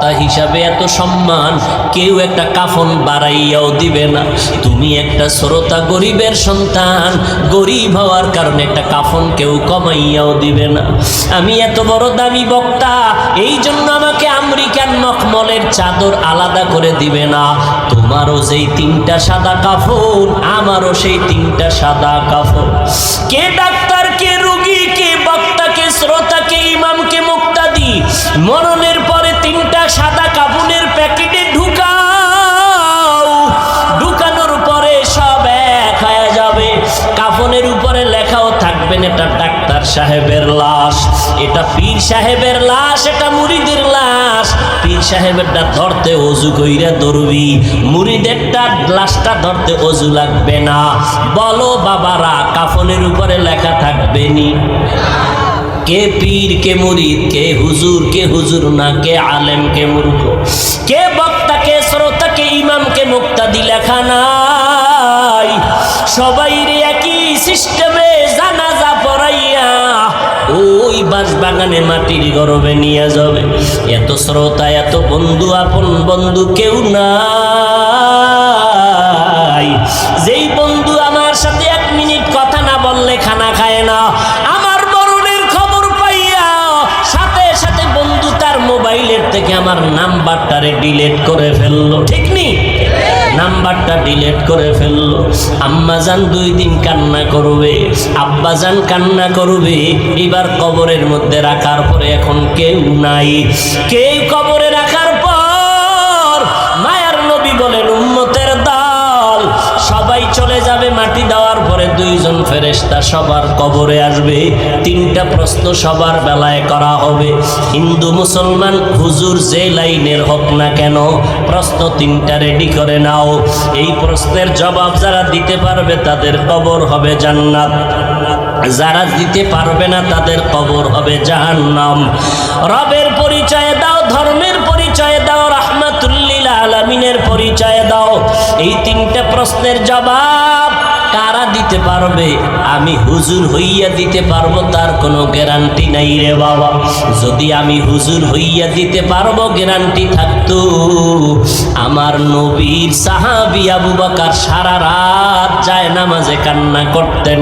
বক্তা হিসাবে এত সম্মান কেউ একটা কাফন বাড়াইয়াও দিবে না। তুমি একটা শ্রোতা, গরিবের সন্তান, গরিব হওয়ার কারণে একটা কাফন কেউ কমাইয়াও দিবে না। আমি এত বড় দামি বক্তা, এই জন্য আমাকে আমেরিকান মখমলের চাদর আলাদা করে দিবে না। তোমারও যেই 3টা সাদা কাফন, আমারও সেই 3টা সাদা কাফন। কে ডাক্তার, কে রোগী, কে বক্তা, কে শ্রোতা, কে ইমাম, কে মুক্তাদি, মরণের পরে 3টা সাদা কাফনের প্যাকেটে ঢুকানোর পরে সব এক হয়ে যাবে। কাফনের উপরে লেখাও থাকবেন এটা ডাক্তার সাহেবের লাশ, এটা পীর সাহেবের লাশ, এটা মুরিদের লাশ। পীর সাহেবেরটা ধরতে অজু কইরা ধরবি, মুরিদেরটা লাশটা ধরতে অজু লাগবে না। বলো বাবারা, কাফনের উপরে লেখা থাকবে নি? কে পীর, কে মুরিদ, কে হুজুর না, কে আলেম, কে মূর্খ, কে বক্তা, কে শ্রোতা, কে ইমাম, কে মুক্তাদি লেখা নাই। সবাই একই সিস্টেমে জানাজা পড়াইয়া ওই বাঁশবাগানে মাটির গর্ভে নিয়ে যাবে। এত শ্রোতা, এত বন্ধু, আপন বন্ধু কেউ নাই। যেই বন্ধু আমার সাথে 1 মিনিট কথা না বললে খানা খায় না, আমার মরণের খবর পাইয়া সাথে সাথে বন্ধু তার মোবাইলের থেকে আমার নাম্বারটারে ডিলিট করে ফেললো। ঠিক নেই? নাম্বারটা ডিলিট করে ফেললো। আম্মাজান 2 দিন কান্না করবে, আব্বাজান কান্না করবে। এবার কবরের মধ্যে রাখার পরে এখন কেউ নাই। কেউ কবরে রাখার পর মায়ার নবী বলেন উম্মতের দল সবাই চলে যাবে। মাটি দেওয়ার পরে 2 জন ফেরেশতা সবার কবরে আসবে। 3টা প্রশ্ন সবার বেলায় করা হবে। হিন্দু মুসলমান হুজুর যে লাইনের হোক না কেন, প্রশ্ন 3টা রেডি করে নাও। এই প্রশ্নের জবাব যারা দিতে পারবে তাদের কবর হবে জান্নাত, যারা দিতে পারবে না তাদের কবর হবে জাহান্নাম। রবের পরিচয় দাও, ধর্মের পরিচয় দাও, রাহমাতুল্লিল আলামিনের পরিচয় দাও। এই 3টা প্রশ্নের জবাব কারা দিতে পারবে? আমি হুজুর হইয়া দিতে পারবো তার কোনো গ্যারান্টি নাই রে বাবা। যদি আমি হুজুর হইয়া দিতে পারবো গ্যারান্টি থাকতো, আমার নবীর সাহাবী আবু বকর সারা রাত যায় নামাজে কান্না করতেন।